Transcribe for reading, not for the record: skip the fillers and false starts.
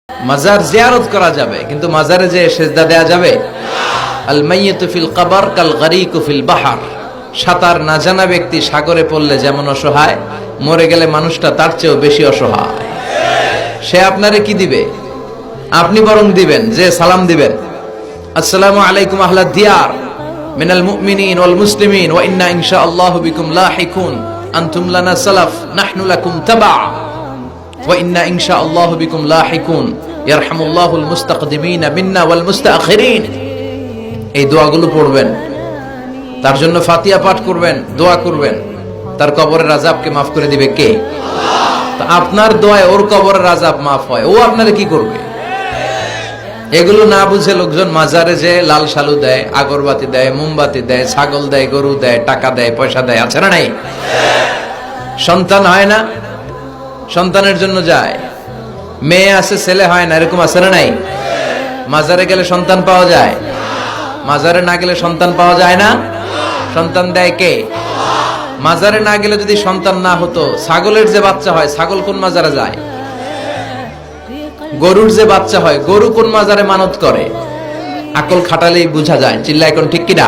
মাজার জিয়ারত করা যাবে, কিন্তু মাজারে যে সেজদা দেয়া যাবে? আল মাইয়িতু ফিল কবর কাল গরীকু ফিল বাহর। সাঁতার না জানা ব্যক্তি সাগরে পড়লে যেমন অসহায়, মরে গেলে মানুষটা তার চেয়েও বেশি অসহায়। সে আপনারে কি দিবে? আপনি বরং দিবেন যে সালাম দিবেন, আসসালামু আলাইকুম আহলা দিয়ার মিনাল মুমিনিন ওয়াল মুসলিমিন ওয়া ইন্না ইনশাআল্লাহু বিকুম লাহিকুন আনতুম লানা সালাফ নাহনু লাকুম তাবা ওয়া ইন্না ইনশাআল্লাহু বিকুম লাহিকুন ইয়ারহামুল্লাহুল মুস্তাকদিমিনা মিন্না ওয়াল মুস্তাখিরিন। এই দোয়াগুলো পড়বেন, তার জন্য ফাতিহা পাঠ করবেন, দোয়া করবেন। তার কবরের আযাবকে maaf করে দিবে কে? তা আপনার দোয়ায় ওর কবরের আযাব maaf হয়, ও আপনারে কি করবে? এগুলো না বুঝে লোকজন মাজারে যে লাল শালু দেয়, আগরবাতি দেয়, মোমবাতি দেয়, ছাগল দেয়, গরু দেয়, টাকা দেয়, পয়সা দেয়, আছে না নাই? সন্তান হয় না, সন্তানের জন্য যায়। মেয়ে আছে, ছেলে হয় না, এরকম আছে না নাই? মাজারে গেলে সন্তান পাওয়া যায়, মাজারে না গেলে সন্তান পাওয়া যায় না। সন্তান দেয় কে? মাজারে না গেলে যদি সন্তান না হতো, ছাগলের যে বাচ্চা হয়, ছাগল কোন মাজারে যায়? গরুর যে বাচ্চা হয়, গরু কোন মাজারে মানত করে? আকল খাটালেই বোঝা যায়। চিল্লা এখন ঠিক কিনা?